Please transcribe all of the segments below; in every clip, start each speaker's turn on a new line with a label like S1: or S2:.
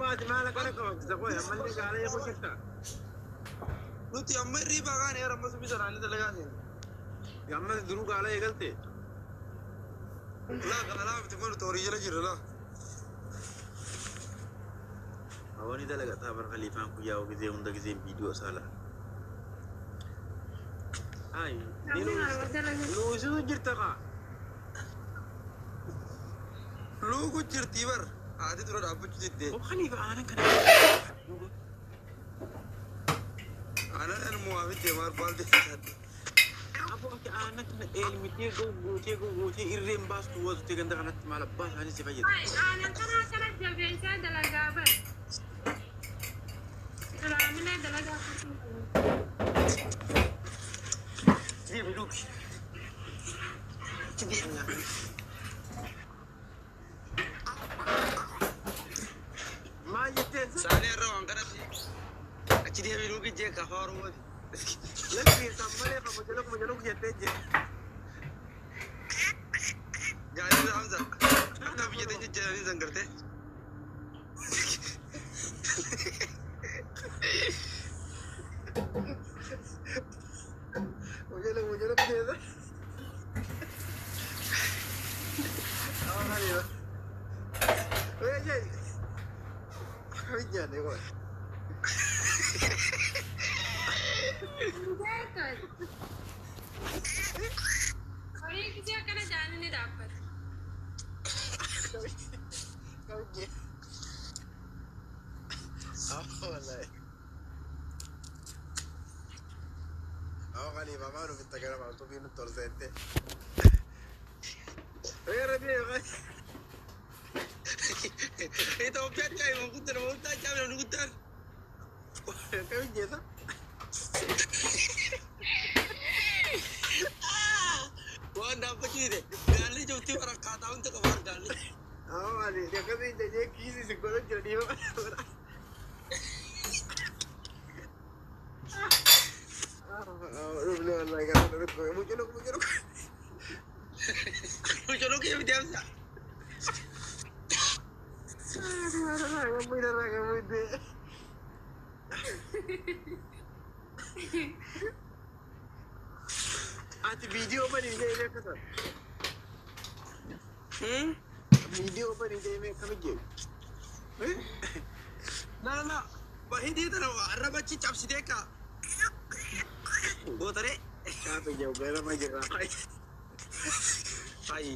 S1: baati maala kana qabaqsa qoy ammallee gaala eeboo jirta nuti amma irriibaa kaan eera ammas bisanaanii dalagaa seena ammas duruu gaala eegalte laa gaalaa miti kun toorii jala jirra laa awwani dalagataa bar khaliifaan kuyyaa gisee hunda giseen viidiyoo saala ay nuusisu jirta kaa luugu jirtii bar haati dura dhaabbachuu diddee khaliifa aanan kana aanan elmoo abiddee maal baalde Abu ati aanan kana eelmitee gootee irreen baastu waazutee ganda kanatti maal abbaa isaanii si fayyada aanan kana jabeessaa dalagaa bar raamilee dalagaa Devi Luki. Vieni. Ma yete sane rawan karati. Achi Devi Luki je ka haru wadi. Lagi samale ka mujalo yete je. Jani Hamza. Apna भी yete je jani zangarte. मुझे लग दे दे और नहीं है ओए ये कोई जाने को अरे किसी का ना जाने नहीं दापत कभी والله غالي ما ماله في التجارب على طول ينطر زي انت يا ربيع انت وبجد جاي ما كنت انا قلت جاي انا قلت كيف جيت وانا بجيده قال لي جوتي ورا قاطع انت كمان قال لي غالي يا كذي انت جاي كيسي سكور جدي والله قال لك مجلوك يا بدي امزح انت فيديو بني جاي لك كسر فيديو بني جاي لك كم جاي لا بهدي ترى عربتي تشابسي ديكا वो तरे कहाँ पे जाऊँ गैर मैं गिर रहा भाई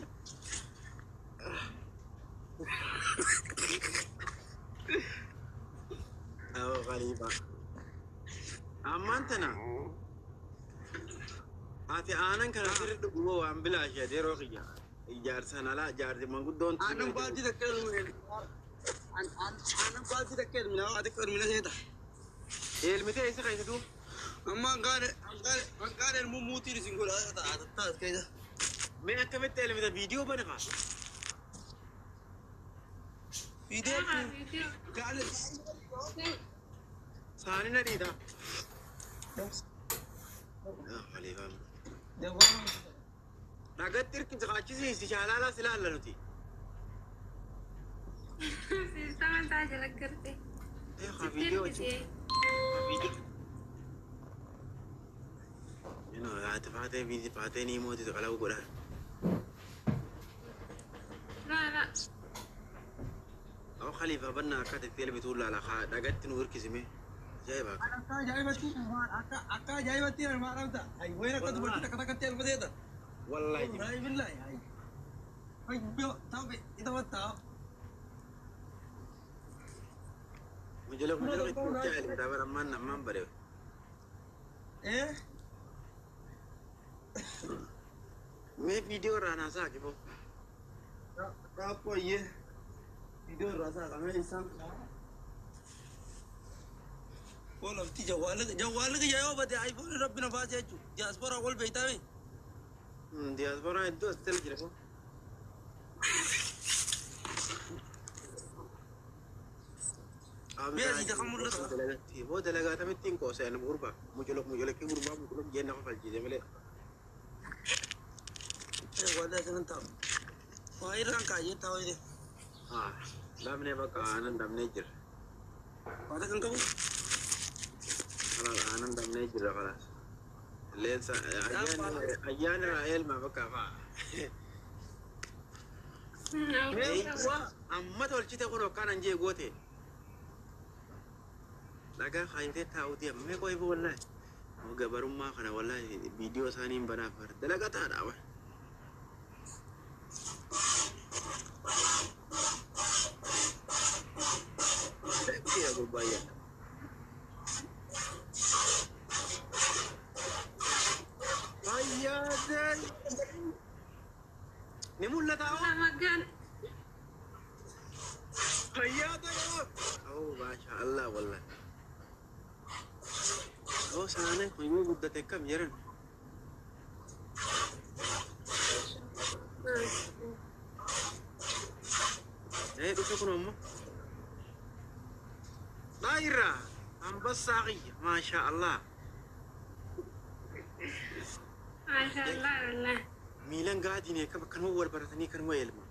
S1: आओ गरीबा अम्मांतना आते आनन करा फिर वो अम्बिलाश है देरो किया जार सनाला जार दे मंगू दोन आनन बाजी तक कर लूँ आनन बाजी तक कर मिला आते कर मिला जाता एल में तो ऐसे कैसे तू أما قال الموتي يقول هذا كذا ما أكملت هذا فيديو بنقع فيديو قال ثاني نريده خليفة نقدر تركب تقاشي استشارة لا سلا لا نتي سيستم تاج لك کرتے فيديو فاتي بيدي فاتيني موتي تقلقوا كلها لا أو خليفة بنا كاتب تيل بتقول على خا دقت نور كسمة جايبك أكا جايبتي أنا ما أعرفها هاي وين كنت بقول كذا كتير بديتا والله هاي بالله هاي بيو تابي إذا ما تاب مجلوك تعال تابر أمان بريو إيه मैं वीडियो रहना सा कि वो आपको ये वीडियो रहा था मैं इंसान वो लफ्ती जवाल के जाओ बते आई बोल रब्बी नफास है दियास्पोरा बोल बेटा में दियास्पोरा है तो अस्तेल की रखो मैं ऐसी जगह मुल्ला वो दलेगा था मैं तीन को से न गुरबा मुझे लोग के गुरबा मुझे लोग ये ना फल चीज़ें मिले वाला सेवन था वायर का ये था ये हाँ दमने बका आनंद दमने जर هذا كان قبل خلاص أنا ندمني جرا خلاص الليل أيان رأيل ما بكا فا أيوة أما تقول شيء تقول كان أنجي قوتي لكن خاينتي تاودي أما كوي والله وقبرهم ما خنا والله فيديو ثاني بنافر دلقة تارا يا بابايا هيا زين نمول لا تاو
S2: مكان
S1: هيا ده أوه ما شاء الله والله أوه سانه كوي بدأت كم يرن إيه بتكون أمه دايرة أم بس ساقية ما شاء الله
S2: ما شاء الله والله
S1: ميلان قاعدين يكب كان هو البرتني كان ويل ما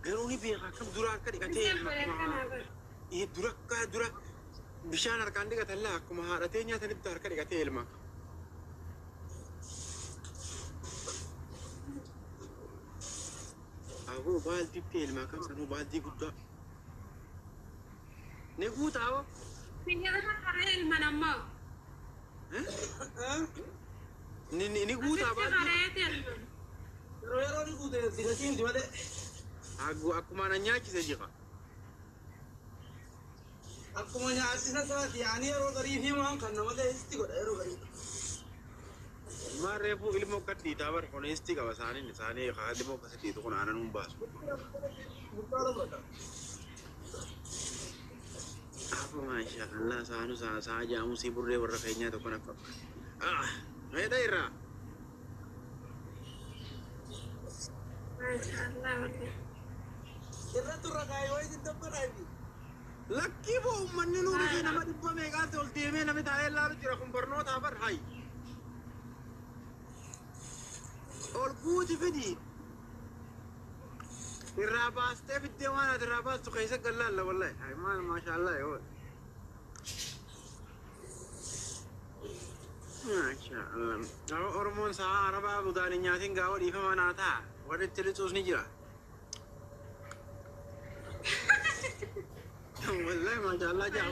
S1: قالوني بيها كم دراك كذي كتير إيه دراك بشان أركان دي كتلا كم هارتين يا تنبتار كذي كتير ما أبو بالدي بتيل ما كم سنو بالدي قدا نقول تاو
S2: من هذا كان المنامة
S1: نقول تاو aku mana nyaci saja kak. Aku mau nyaci saja, yani orang dari ini mah kan nama dia istiqor, orang dari. Mare bu ilmu kat di tawar kono istiqor sani nih sani kalau ilmu kasih itu kono anak numbas. Apa masya Allah sanu saja musibur dia berkainya tu kono apa. Ada ira.
S2: ما شاء الله والله
S1: Irratu ragai wai din dabbar aibi. Lakki bo manni nu biji nama dibba me ga tol teme nami tae laru jira kum barno ta bar hai. Ol guti fidi. Irabas te fidi wana irabas tu kaisa galla la wallahi. Hai ma sha Allah yo. Ma sha Allah. Ormon sa araba budani nyatin gawa di fa mana ta. Wadi telitus ni jira. والله ما شاء الله جاء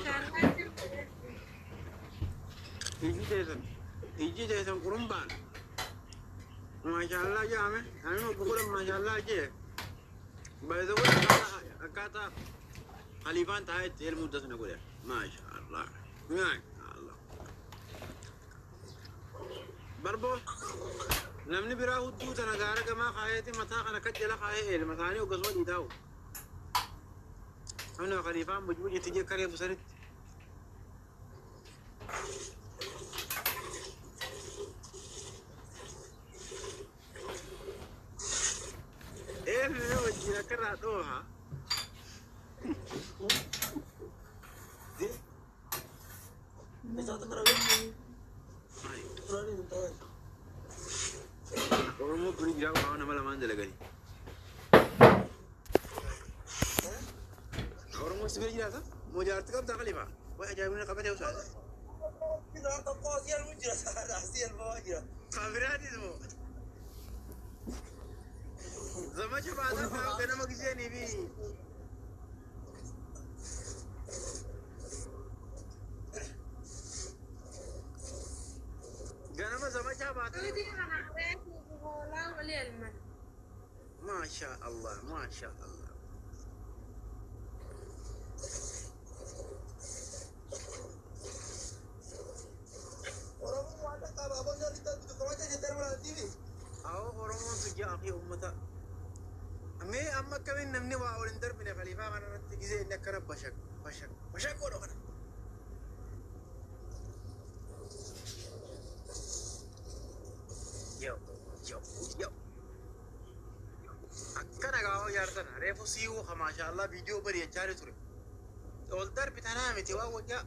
S1: يجي جيسن قرنبان ما شاء الله جاء أنا بقول ما شاء الله جاء بيزول كاتا خليفان تايت المدة نقول ما شاء الله ما شاء الله بربو نمني براه الدوت أنا قارك ما خايتي متى أنا كجلا خايه المثاني وقصودي داو أنا خليفان بجوجي تجي كريه بسرت إيه اللي وجهي كره دوها دي إذا تقرأ orang mau beri jauh kawan nama lama anda lagi. Orang mau seberi jelas, mau jalan tekap tak kali pak? Wah ajar mana kapan jauh sahaja? Kita tak kau sial muncul sahaja, sial bawa je. Kamera ni semua. Zaman cepat dah kau kena mau kerja ni bi. Gana mah zaman cepat. Masya Allah, Masya Allah. Orang mau ada kabar abang jadi tak tu kau macam jadi orang TV. Aku orang mau sejak akhir umat. Ame amma kami namni wa orang terbina khalifah kan nanti kita ini kerap basak kono kan. Yo. Akkana gawo yartana refu siwu masha Allah video bari ya chare ture ol dar bitana meti wa wajja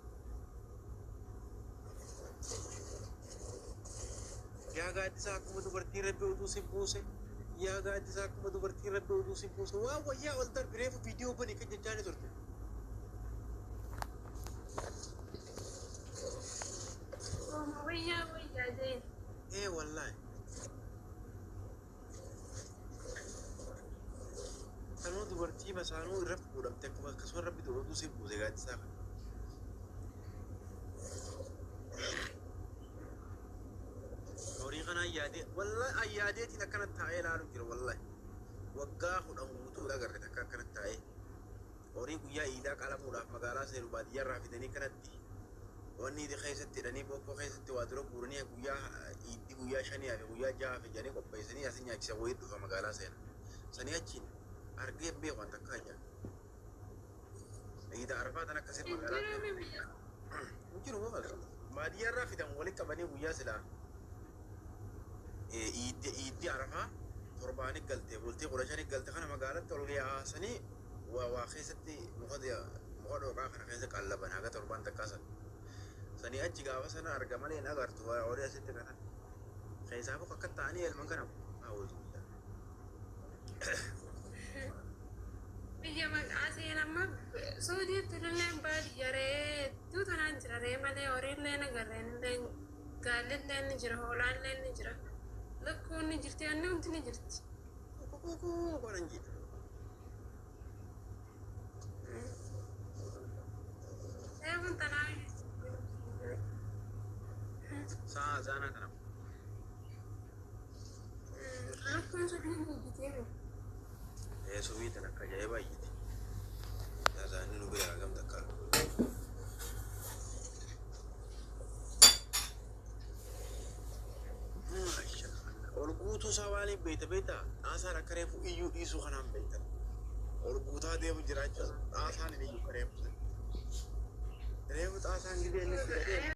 S1: ya ga disa ku du barti rabbi udu sibuse yaa gaaddisaa akkuma dubartii rabbi oduu si buusu waa wayyaa ol darbireefu viidiyoo bani kan jechaani turte.
S2: wayyaa jeen.
S1: Wallahi. Kanuu dubartii masaanuu irra fuudhamte akkasuma rabbi oduu si buuse gaaddisaa kana. Horii kana ayyaadee wallahi ayyaadeetiin akkanatti taa'ee ilaalu jira wallahi. Waggaa kudhan guutuudha agarre takka akkanatti taa'ee. Horii guyyaa iidaa qalamuudhaaf magaalaa seenu baadiyyaarraa fidanii kanatti wanni idi keessatti hidhanii bokkoo keessatti waa dura guuranii guyyaa 5 fi guyyaa 6 fi jedhanii qopheessanii asii nyaachisa wayii dhufa magaalaa seena. Sanii achiin argee beeku waan takka ajaa. Iida arfaatan akkasii magaalaa seena. Jiru boqotu. Baadiyyaarraa fidan walitti qabanii guyyaa silaa. Iiddi arafaa torbaanii galte bultii 15 galte kana magaalatti ol yaasanii waa keessatti muka dhooqaa kana keessa qallaban haga torbaan takkaasan. Sanii achi gaafa sana arga malee nagartu horii asitti kana. Keessaafu akka ta'anii elman kana hawwatu.
S2: Biyya maqaa seenamma Suudiitti illee baadiyyaaree tuutanaan jira ree malee horiillee nagarreen illee gaalillee ni jira hoolaallee ni jira. Lakkoon ni jirti anni hundi ni jirti.
S1: Koran jiidha.
S2: Eegun tanaa.
S1: Saa zaanaa kana.
S2: Lakkoon sun hin hojjeteeru.
S1: Subii tan akka ajaa'iba iyyiti. Zaanni nu bira hagam takka. Ol guutuu isaa waaliin beekta dhaasaan akka reefu iyyuu dhiisuu kanaan beektan. Ol guutaa deemu jiraachuu dhaasaan hin iyyuu akka reefu. Reefu dhaasaan gidee inni fidhatee.